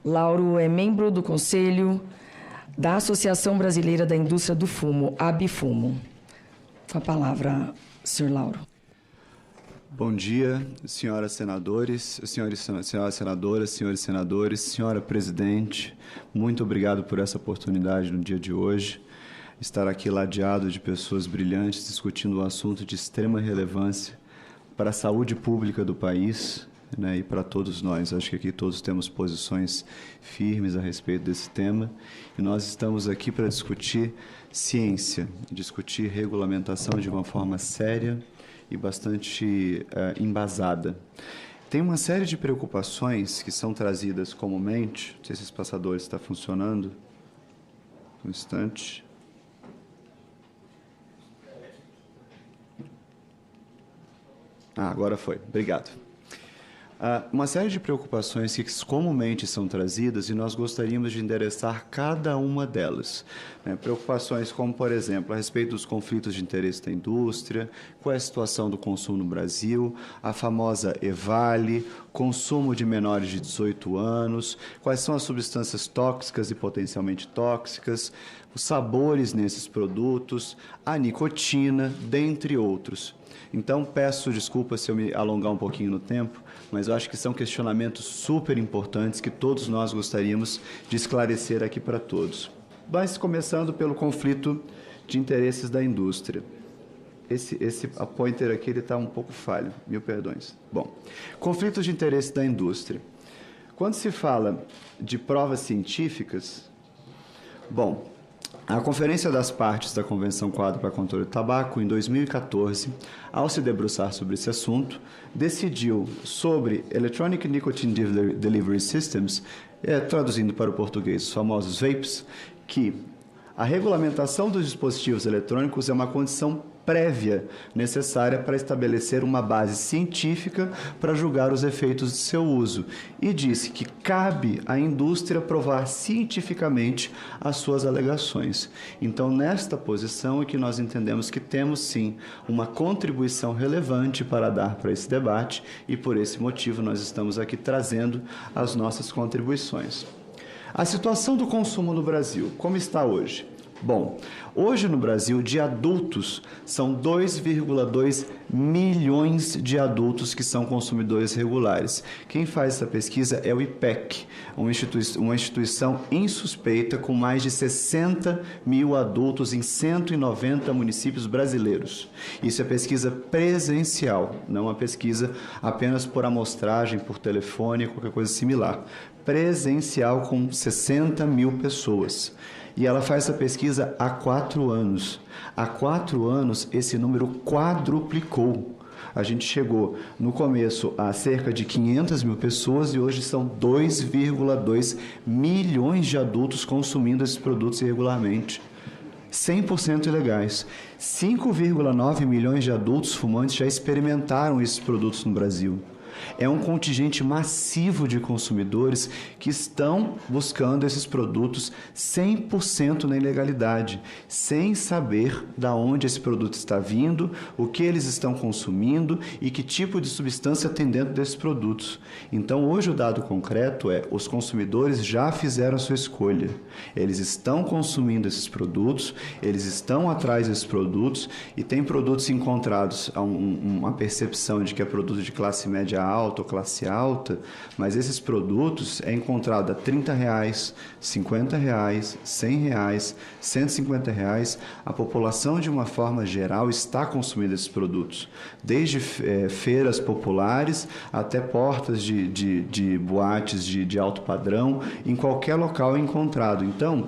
Lauro é membro do Conselho da Associação Brasileira da Indústria do Fumo, ABFumo. Com a palavra, senhor Lauro. Bom dia, senhoras senadoras, senhores senadores, senhora presidente. Muito obrigado por essa oportunidade no dia de hoje. Estar aqui ladeado de pessoas brilhantes discutindo um assunto de extrema relevância para a saúde pública do país, né, e para todos nós. Acho que aqui todos temos posições firmes a respeito desse tema e nós estamos aqui para discutir ciência, discutir regulamentação de uma forma séria e bastante embasada. Tem uma série de preocupações que são trazidas comumente. Não sei se esse passador está funcionando. Um instante. Agora foi. Obrigado. Uma série de preocupações que comumente são trazidas e nós gostaríamos de endereçar cada uma delas. Preocupações como, por exemplo, a respeito dos conflitos de interesse da indústria, qual é a situação do consumo no Brasil, a famosa EVALI, consumo de menores de 18 anos, quais são as substâncias tóxicas e potencialmente tóxicas, os sabores nesses produtos, a nicotina, dentre outros. Então, peço desculpas se eu me alongar um pouquinho no tempo, mas eu acho que são questionamentos super importantes que todos nós gostaríamos de esclarecer aqui para todos. Mas começando pelo conflito de interesses da indústria. Esse pointer aqui está um pouco falho, mil perdões. Bom, conflitos de interesse da indústria. Quando se fala de provas científicas, bom, a Conferência das Partes da Convenção Quadro para Controle do Tabaco, em 2014, ao se debruçar sobre esse assunto, decidiu sobre Electronic Nicotine Delivery Systems, traduzindo para o português os famosos vapes, que a regulamentação dos dispositivos eletrônicos é uma condição prévia necessária para estabelecer uma base científica para julgar os efeitos de seu uso, e disse que cabe à indústria provar cientificamente as suas alegações. Então, nesta posição é que nós entendemos que temos, sim, uma contribuição relevante para dar para esse debate, e por esse motivo nós estamos aqui trazendo as nossas contribuições. A situação do consumo no Brasil, como está hoje? Bom, hoje no Brasil, de adultos, são 2,2 milhões de adultos que são consumidores regulares. Quem faz essa pesquisa é o IPEC, uma instituição insuspeita com mais de 60 mil adultos em 190 municípios brasileiros. Isso é pesquisa presencial, não uma pesquisa apenas por amostragem, por telefone, qualquer coisa similar. Presencial com 60 mil pessoas. E ela faz essa pesquisa há 4 anos. Há 4 anos, esse número quadruplicou. A gente chegou, no começo, a cerca de 500 mil pessoas e hoje são 2,2 milhões de adultos consumindo esses produtos irregularmente. 100% ilegais. 5,9 milhões de adultos fumantes já experimentaram esses produtos no Brasil. É um contingente massivo de consumidores que estão buscando esses produtos 100% na ilegalidade, sem saber de onde esse produto está vindo, o que eles estão consumindo e que tipo de substância tem dentro desses produtos. Então, hoje o dado concreto é: os consumidores já fizeram a sua escolha. Eles estão consumindo esses produtos, eles estão atrás desses produtos e tem produtos encontrados, uma percepção de que é produto de classe média alta ou classe alta, mas esses produtos é encontrado a R$30, R$50, R$100, R$150. A população, de uma forma geral, está consumindo esses produtos, desde feiras populares até portas de boates de alto padrão, em qualquer local é encontrado. Então,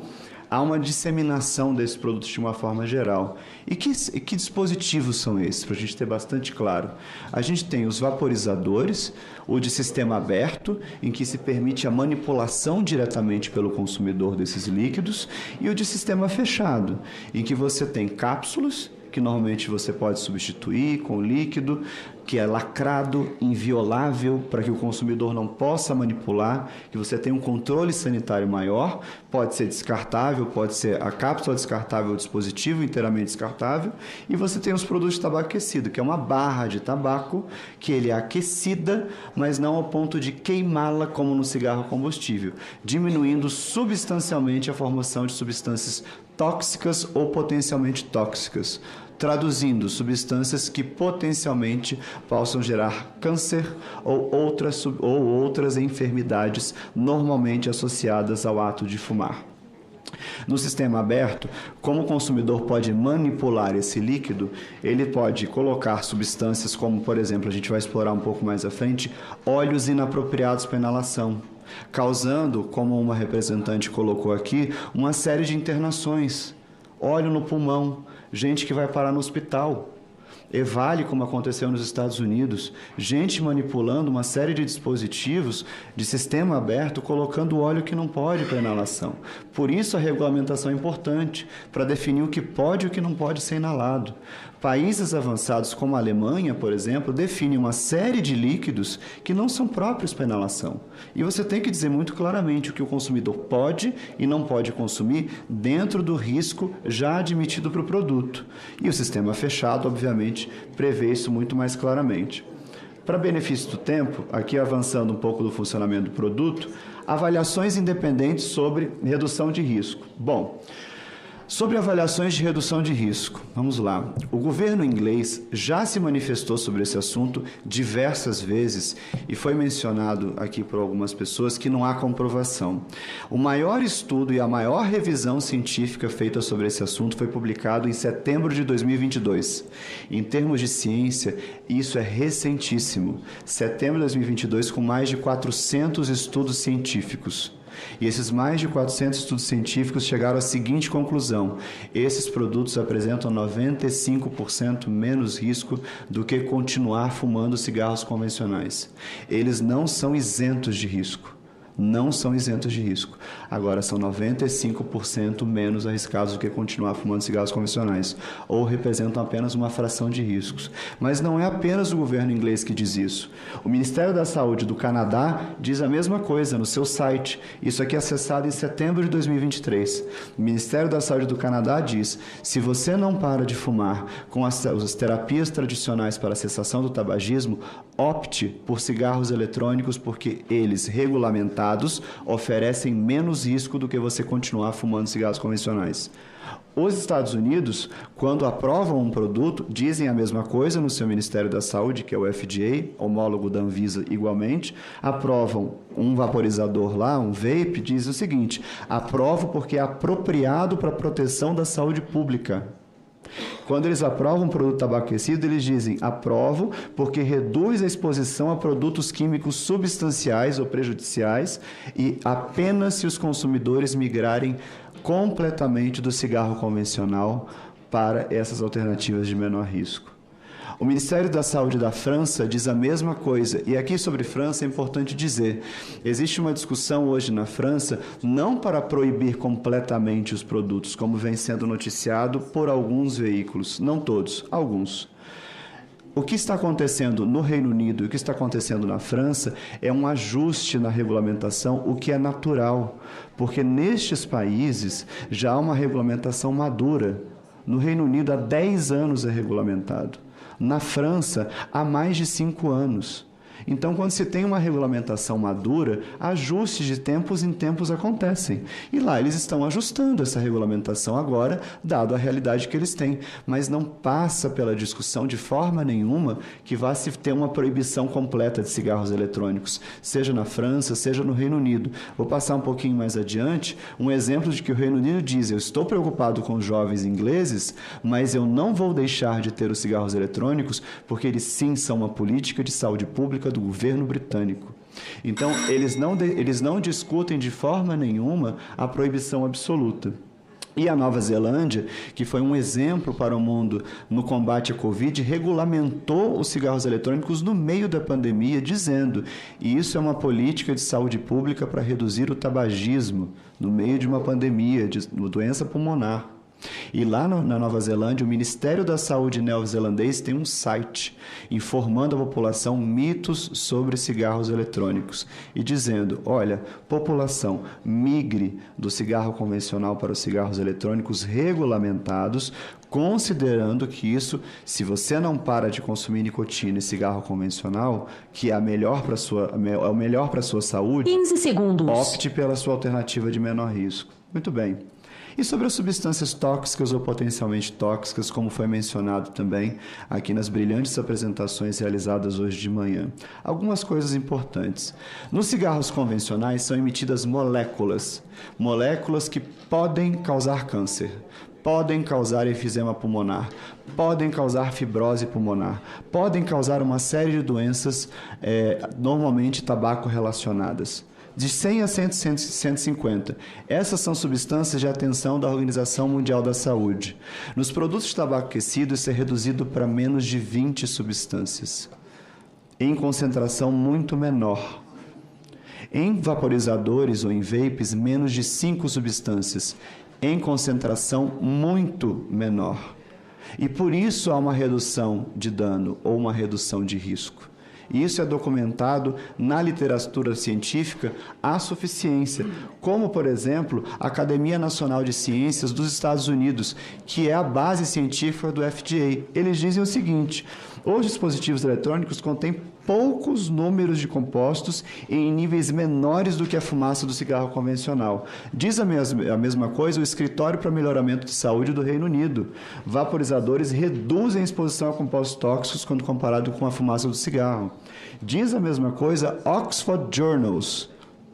há uma disseminação desses produtos de uma forma geral. E que dispositivos são esses, para a gente ter bastante claro? A gente tem os vaporizadores, o de sistema aberto, em que se permite a manipulação diretamente pelo consumidor desses líquidos, e o de sistema fechado, em que você tem cápsulas que normalmente você pode substituir com líquido, que é lacrado, inviolável, para que o consumidor não possa manipular, que você tenha um controle sanitário maior, pode ser descartável, pode ser a cápsula descartável, o dispositivo inteiramente descartável, e você tem os produtos de tabaco aquecido, que é uma barra de tabaco, que ele é aquecida, mas não ao ponto de queimá-la como no cigarro combustível, diminuindo substancialmente a formação de substâncias tóxicas ou potencialmente tóxicas. Traduzindo, substâncias que potencialmente possam gerar câncer ou outras enfermidades normalmente associadas ao ato de fumar. No sistema aberto, como o consumidor pode manipular esse líquido, ele pode colocar substâncias como, por exemplo, a gente vai explorar um pouco mais à frente, óleos inapropriados para inalação, causando, como uma representante colocou aqui, uma série de internações. Óleo no pulmão, gente que vai parar no hospital. EVALI, como aconteceu nos Estados Unidos, gente manipulando uma série de dispositivos de sistema aberto, colocando óleo que não pode para inalação. Por isso a regulamentação é importante, para definir o que pode e o que não pode ser inalado. Países avançados como a Alemanha, por exemplo, definem uma série de líquidos que não são próprios para inalação. E você tem que dizer muito claramente o que o consumidor pode e não pode consumir dentro do risco já admitido para o produto. E o sistema fechado, obviamente, prevê isso muito mais claramente. Para benefício do tempo, aqui avançando um pouco do funcionamento do produto, avaliações independentes sobre redução de risco. Bom, sobre avaliações de redução de risco, vamos lá. O governo inglês já se manifestou sobre esse assunto diversas vezes e foi mencionado aqui por algumas pessoas que não há comprovação. O maior estudo e a maior revisão científica feita sobre esse assunto foi publicado em setembro de 2022. Em termos de ciência, isso é recentíssimo. Setembro de 2022, com mais de 400 estudos científicos. E esses mais de 400 estudos científicos chegaram à seguinte conclusão: esses produtos apresentam 95% menos risco do que continuar fumando cigarros convencionais. Eles não são isentos de risco. Não são isentos de risco. Agora, são 95% menos arriscados do que continuar fumando cigarros convencionais, ou representam apenas uma fração de riscos. Mas não é apenas o governo inglês que diz isso. O Ministério da Saúde do Canadá diz a mesma coisa no seu site. Isso aqui é acessado em setembro de 2023. O Ministério da Saúde do Canadá diz: se você não para de fumar com as terapias tradicionais para a cessação do tabagismo, opte por cigarros eletrônicos, porque eles, regulamentados, oferecem menos risco do que você continuar fumando cigarros convencionais. Os Estados Unidos, quando aprovam um produto, dizem a mesma coisa no seu Ministério da Saúde, que é o FDA, homólogo da Anvisa igualmente, aprovam um vaporizador lá, um vape, diz o seguinte: aprovo porque é apropriado para a proteção da saúde pública. Quando eles aprovam um produto tabaco aquecido, eles dizem: aprovo porque reduz a exposição a produtos químicos substanciais ou prejudiciais e apenas se os consumidores migrarem completamente do cigarro convencional para essas alternativas de menor risco. O Ministério da Saúde da França diz a mesma coisa. E aqui sobre França é importante dizer: existe uma discussão hoje na França não para proibir completamente os produtos, como vem sendo noticiado por alguns veículos, não todos, alguns. O que está acontecendo no Reino Unido e o que está acontecendo na França é um ajuste na regulamentação, o que é natural, porque nestes países já há uma regulamentação madura. No Reino Unido há 10 anos é regulamentado. Na França, há mais de 5 anos. Então, quando se tem uma regulamentação madura, ajustes de tempos em tempos acontecem. E lá eles estão ajustando essa regulamentação agora, dado a realidade que eles têm. Mas não passa pela discussão de forma nenhuma que vá se ter uma proibição completa de cigarros eletrônicos, seja na França, seja no Reino Unido. Vou passar um pouquinho mais adiante um exemplo de que o Reino Unido diz: eu estou preocupado com os jovens ingleses, mas eu não vou deixar de ter os cigarros eletrônicos, porque eles sim são uma política de saúde pública do governo britânico. Então, eles não discutem de forma nenhuma a proibição absoluta. E a Nova Zelândia, que foi um exemplo para o mundo no combate à Covid, regulamentou os cigarros eletrônicos no meio da pandemia, dizendo: e isso é uma política de saúde pública para reduzir o tabagismo no meio de uma pandemia, de uma doença pulmonar. E lá na Nova Zelândia, o Ministério da Saúde neozelandês tem um site informando a população mitos sobre cigarros eletrônicos e dizendo, olha, população, migre do cigarro convencional para os cigarros eletrônicos regulamentados, considerando que isso, se você não para de consumir nicotina e cigarro convencional, que é o melhor para a sua saúde, 15 segundos. Opte pela sua alternativa de menor risco. Muito bem. E sobre as substâncias tóxicas ou potencialmente tóxicas, como foi mencionado também aqui nas brilhantes apresentações realizadas hoje de manhã. Algumas coisas importantes. Nos cigarros convencionais são emitidas moléculas que podem causar câncer, podem causar efisema pulmonar, podem causar fibrose pulmonar, podem causar uma série de doenças, normalmente tabaco relacionadas. De 100 a 150. Essas são substâncias de atenção da Organização Mundial da Saúde. Nos produtos de tabaco aquecido, isso é reduzido para menos de 20 substâncias, em concentração muito menor. Em vaporizadores ou em vapes, menos de 5 substâncias, em concentração muito menor. E por isso há uma redução de dano ou uma redução de risco. E isso é documentado na literatura científica à suficiência, como, por exemplo, a Academia Nacional de Ciências dos Estados Unidos, que é a base científica do FDA. Eles dizem o seguinte: os dispositivos eletrônicos contêm poucos números de compostos em níveis menores do que a fumaça do cigarro convencional. Diz a mesma coisa o Escritório para Melhoramento de Saúde do Reino Unido. Vaporizadores reduzem a exposição a compostos tóxicos quando comparado com a fumaça do cigarro. Diz a mesma coisa Oxford Journals,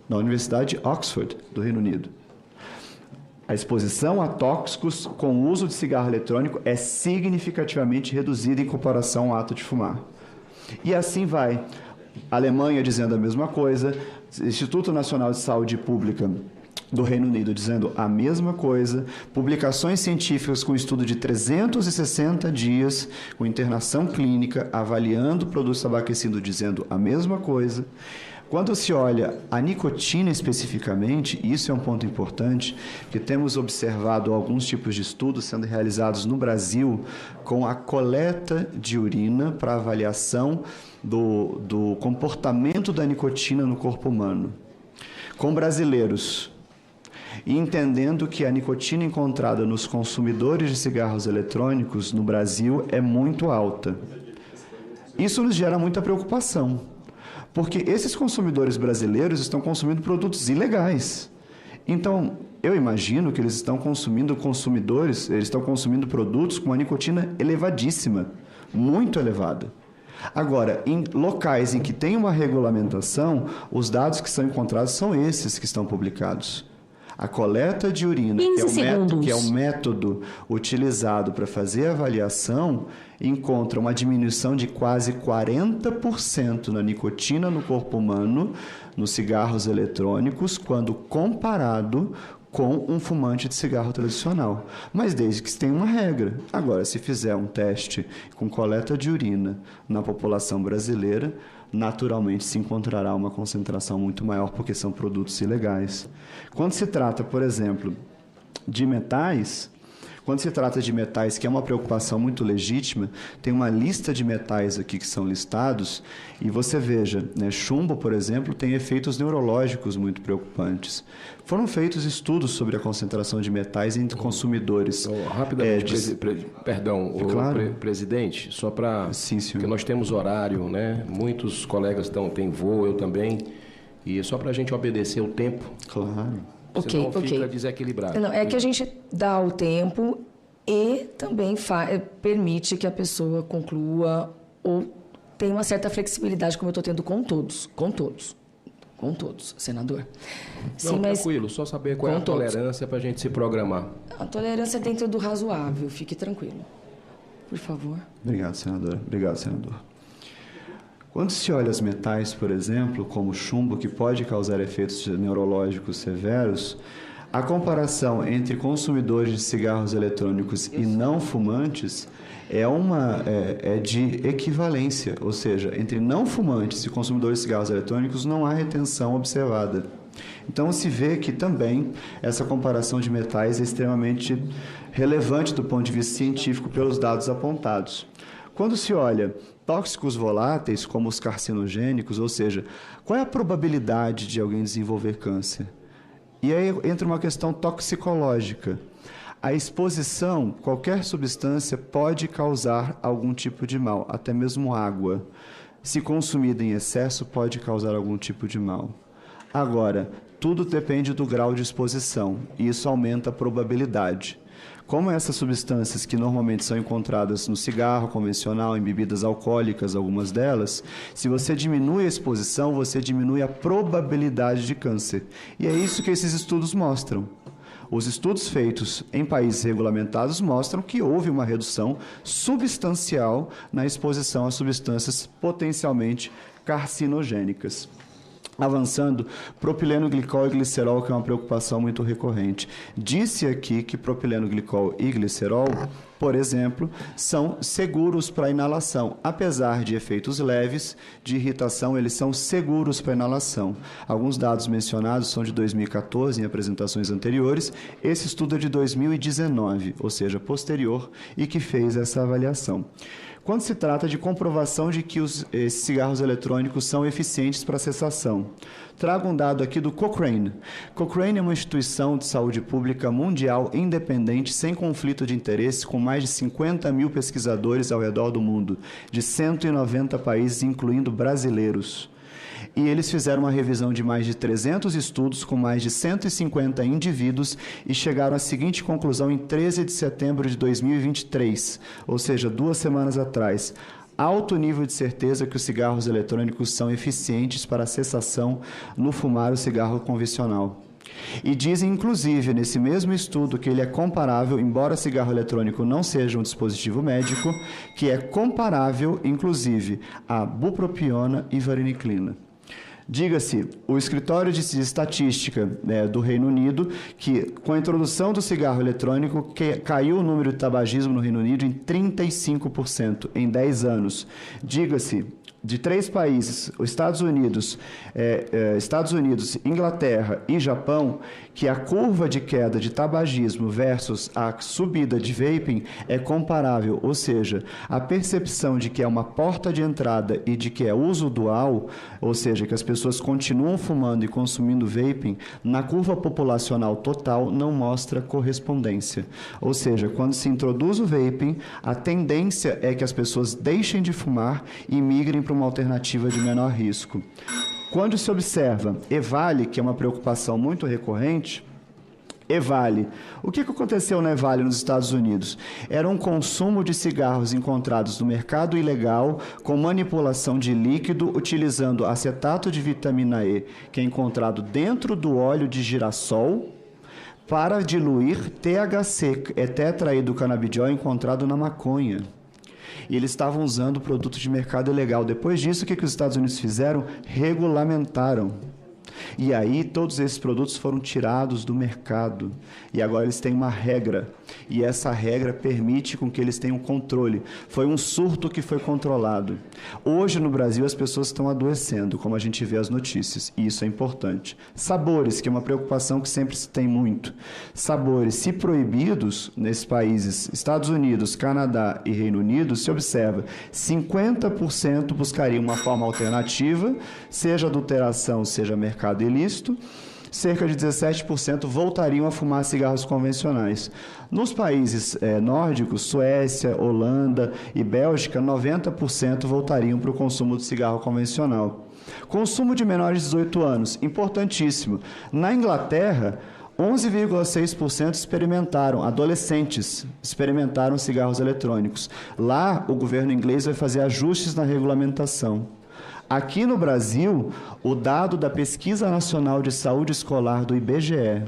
na Universidade de Oxford, do Reino Unido. A exposição a tóxicos com o uso de cigarro eletrônico é significativamente reduzida em comparação ao ato de fumar. E assim vai. A Alemanha dizendo a mesma coisa, Instituto Nacional de Saúde Pública do Reino Unido dizendo a mesma coisa, publicações científicas com estudo de 360 dias, com internação clínica, avaliando produtos tabaquecidos dizendo a mesma coisa. Quando se olha a nicotina especificamente, isso é um ponto importante, que temos observado alguns tipos de estudos sendo realizados no Brasil com a coleta de urina para avaliação do comportamento da nicotina no corpo humano. Com brasileiros, e entendendo que a nicotina encontrada nos consumidores de cigarros eletrônicos no Brasil é muito alta. Isso nos gera muita preocupação, porque esses consumidores brasileiros estão consumindo produtos ilegais. Então, eu imagino que eles estão consumindo produtos com uma nicotina elevadíssima, muito elevada. Agora, em locais em que tem uma regulamentação, os dados que são encontrados são esses que estão publicados. A coleta de urina, que é o método utilizado para fazer a avaliação, encontra uma diminuição de quase 40% na nicotina no corpo humano, nos cigarros eletrônicos, quando comparado com um fumante de cigarro tradicional. Mas desde que se tenha uma regra. Agora, se fizer um teste com coleta de urina na população brasileira, naturalmente se encontrará uma concentração muito maior, porque são produtos ilegais. Quando se trata, por exemplo, de metais, que é uma preocupação muito legítima, tem uma lista de metais aqui que são listados, e você veja, né, chumbo, por exemplo, tem efeitos neurológicos muito preocupantes. Foram feitos estudos sobre a concentração de metais entre consumidores. Rapidamente, claro. Presidente, só para... Sim, senhor. Porque nós temos horário, né? Muitos colegas têm voo, eu também, e só para a gente obedecer o tempo. Claro. Senão fica desequilibrado. Não, é que a gente dá o tempo e também permite que a pessoa conclua ou tenha uma certa flexibilidade, como eu estou tendo com todos, senador. Não, sim, tranquilo, só saber qual é a tolerância para a gente se programar. A tolerância é dentro do razoável, fique tranquilo. Por favor. Obrigado, senadora. Obrigado, senador. Quando se olha os metais, por exemplo, como chumbo, que pode causar efeitos neurológicos severos, a comparação entre consumidores de cigarros eletrônicos e não fumantes é de equivalência, ou seja, entre não fumantes e consumidores de cigarros eletrônicos não há retenção observada. Então, se vê que também essa comparação de metais é extremamente relevante do ponto de vista científico pelos dados apontados. Quando se olha tóxicos voláteis, como os carcinogênicos, ou seja, qual é a probabilidade de alguém desenvolver câncer? E aí entra uma questão toxicológica. A exposição, qualquer substância pode causar algum tipo de mal, até mesmo água. Se consumida em excesso, pode causar algum tipo de mal. Agora, tudo depende do grau de exposição, e isso aumenta a probabilidade. Como essas substâncias que normalmente são encontradas no cigarro convencional, em bebidas alcoólicas, algumas delas, se você diminui a exposição, você diminui a probabilidade de câncer. E é isso que esses estudos mostram. Os estudos feitos em países regulamentados mostram que houve uma redução substancial na exposição a substâncias potencialmente carcinogênicas. Avançando, propileno glicol e glicerol, que é uma preocupação muito recorrente. Disse aqui que propileno glicol e glicerol, por exemplo, são seguros para inalação. Apesar de efeitos leves de irritação, eles são seguros para inalação. Alguns dados mencionados são de 2014, em apresentações anteriores. Esse estudo é de 2019, ou seja, posterior, e que fez essa avaliação. Quando se trata de comprovação de que esses cigarros eletrônicos são eficientes para a cessação, trago um dado aqui do Cochrane. Cochrane é uma instituição de saúde pública mundial independente, sem conflito de interesse, com mais de 50 mil pesquisadores ao redor do mundo, de 190 países, incluindo brasileiros. E eles fizeram uma revisão de mais de 300 estudos com mais de 150 indivíduos e chegaram à seguinte conclusão em 13 de setembro de 2023, ou seja, 2 semanas atrás. Alto nível de certeza que os cigarros eletrônicos são eficientes para a cessação no fumar o cigarro convencional. E dizem, inclusive, nesse mesmo estudo, que ele é comparável, embora cigarro eletrônico não seja um dispositivo médico, que é comparável, inclusive, a bupropiona e vareniclina. Diga-se, o Escritório de Estatística do Reino Unido, que com a introdução do cigarro eletrônico, caiu o número de tabagismo no Reino Unido em 35% em 10 anos. Diga-se, de 3 países, os Estados Unidos, Inglaterra e Japão, que a curva de queda de tabagismo versus a subida de vaping é comparável, ou seja, a percepção de que é uma porta de entrada e de que é uso dual, ou seja, que as pessoas continuam fumando e consumindo vaping, na curva populacional total não mostra correspondência. Ou seja, quando se introduz o vaping, a tendência é que as pessoas deixem de fumar e migrem para uma alternativa de menor risco. Quando se observa EVALI, que é uma preocupação muito recorrente, EVALI. O que aconteceu na EVALI nos Estados Unidos? Era um consumo de cigarros encontrados no mercado ilegal com manipulação de líquido utilizando acetato de vitamina E, que é encontrado dentro do óleo de girassol, para diluir THC, tetraidrocanabidiol, encontrado na maconha. E eles estavam usando produtos de mercado ilegal. Depois disso, o que os Estados Unidos fizeram? Regulamentaram. E aí, todos esses produtos foram tirados do mercado. E agora eles têm uma regra. E essa regra permite com que eles tenham controle. Foi um surto que foi controlado. Hoje, no Brasil, as pessoas estão adoecendo, como a gente vê as notícias. E isso é importante. Sabores, que é uma preocupação que sempre se tem muito. Sabores, se proibidos nesses países, Estados Unidos, Canadá e Reino Unido, se observa, 50% buscariam uma forma alternativa, seja adulteração, seja mercado ilícito, cerca de 17% voltariam a fumar cigarros convencionais. Nos países nórdicos, Suécia, Holanda e Bélgica, 90% voltariam para o consumo de cigarro convencional. Consumo de menores de 18 anos, importantíssimo. Na Inglaterra, 11,6% experimentaram, adolescentes experimentaram cigarros eletrônicos. Lá, o governo inglês vai fazer ajustes na regulamentação. Aqui no Brasil, o dado da Pesquisa Nacional de Saúde Escolar do IBGE,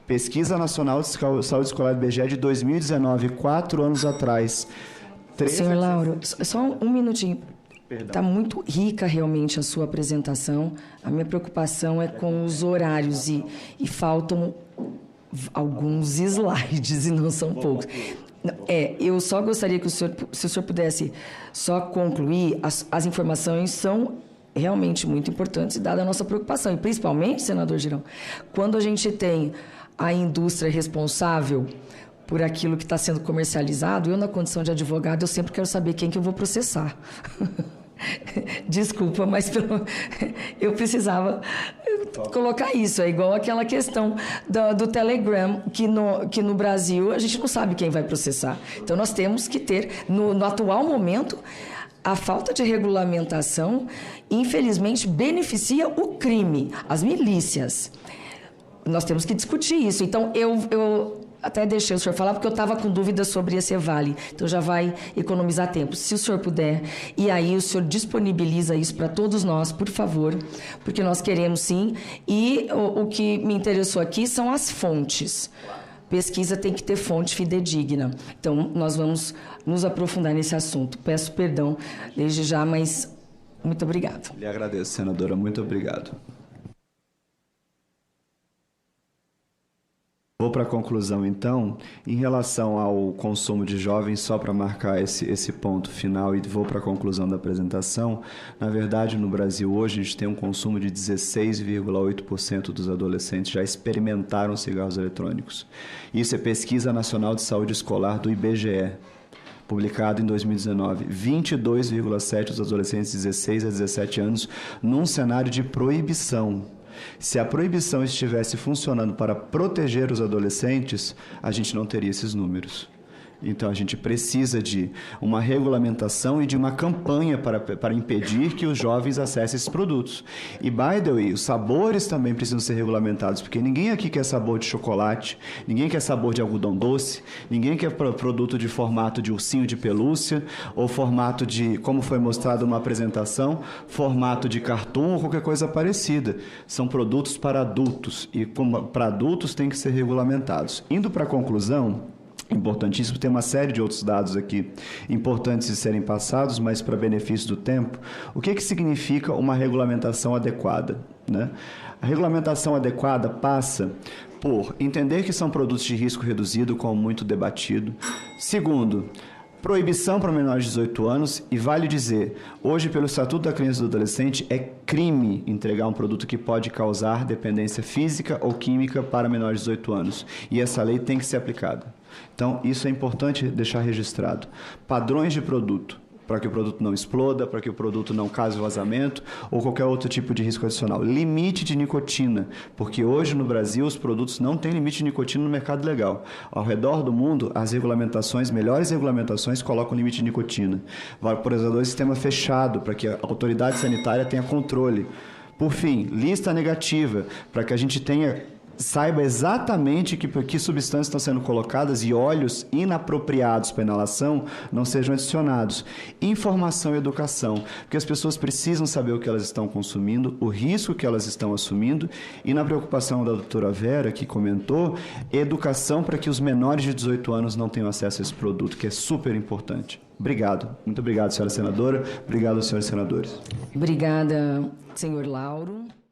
Pesquisa Nacional de Saúde Escolar do IBGE de 2019, 4 anos atrás. Senhor Lauro, só um minutinho. Está muito rica realmente a sua apresentação. A minha preocupação é com os horários e faltam alguns slides, e não são poucos. Eu só gostaria que se o senhor pudesse só concluir, as informações são realmente muito importantes, dada a nossa preocupação. E principalmente, senador Girão, quando a gente tem a indústria responsável por aquilo que está sendo comercializado, eu, na condição de advogado, eu sempre quero saber quem que eu vou processar. Desculpa, mas eu precisava colocar isso. É igual aquela questão do Telegram, que no Brasil a gente não sabe quem vai processar. Então, nós temos que ter, no atual momento, a falta de regulamentação, infelizmente, beneficia o crime, as milícias. Nós temos que discutir isso. Então, eu até deixei o senhor falar, porque eu estava com dúvidas sobre esse Vale. Então, já vai economizar tempo. Se o senhor puder, e aí o senhor disponibiliza isso para todos nós, por favor, porque nós queremos sim. E o que me interessou aqui são as fontes. Pesquisa tem que ter fonte fidedigna. Então, nós vamos nos aprofundar nesse assunto. Peço perdão desde já, mas muito obrigado. Lhe agradeço, senadora. Muito obrigado. Vou para a conclusão, então. Em relação ao consumo de jovens, só para marcar esse ponto final, e vou para a conclusão da apresentação. Na verdade, no Brasil hoje, a gente tem um consumo de 16,8% dos adolescentes já experimentaram cigarros eletrônicos. Isso é Pesquisa Nacional de Saúde Escolar do IBGE, publicado em 2019. 22,7% dos adolescentes de 16 a 17 anos num cenário de proibição. Se a proibição estivesse funcionando para proteger os adolescentes, a gente não teria esses números. Então, a gente precisa de uma regulamentação e de uma campanha para impedir que os jovens acessem esses produtos. E, by the way, os sabores também precisam ser regulamentados, porque ninguém aqui quer sabor de chocolate, ninguém quer sabor de algodão doce, ninguém quer produto de formato de ursinho de pelúcia, ou formato de, como foi mostrado numa apresentação, formato de cartoon ou qualquer coisa parecida. São produtos para adultos, e para adultos têm que ser regulamentados. Indo para a conclusão, importantíssimo, tem uma série de outros dados aqui importantes de serem passados, mas para benefício do tempo. O que significa uma regulamentação adequada, né? A regulamentação adequada passa por entender que são produtos de risco reduzido, como muito debatido. Segundo, proibição para menores de 18 anos, e vale dizer, hoje, pelo Estatuto da Criança e do Adolescente, é crime entregar um produto que pode causar dependência física ou química para menores de 18 anos. E essa lei tem que ser aplicada. Então, isso é importante deixar registrado. Padrões de produto, para que o produto não exploda, para que o produto não cause vazamento ou qualquer outro tipo de risco adicional. Limite de nicotina, porque hoje no Brasil os produtos não têm limite de nicotina no mercado legal. Ao redor do mundo, as regulamentações, melhores regulamentações, colocam limite de nicotina. Vaporizador, sistema fechado, para que a autoridade sanitária tenha controle. Por fim, lista negativa, para que a gente saiba exatamente que substâncias estão sendo colocadas e óleos inapropriados para inalação não sejam adicionados. Informação e educação, porque as pessoas precisam saber o que elas estão consumindo, o risco que elas estão assumindo, e na preocupação da doutora Vera, que comentou, educação para que os menores de 18 anos não tenham acesso a esse produto, que é super importante. Obrigado. Muito obrigado, senhora senadora. Obrigado, senhores senadores. Obrigada, senhor Lauro.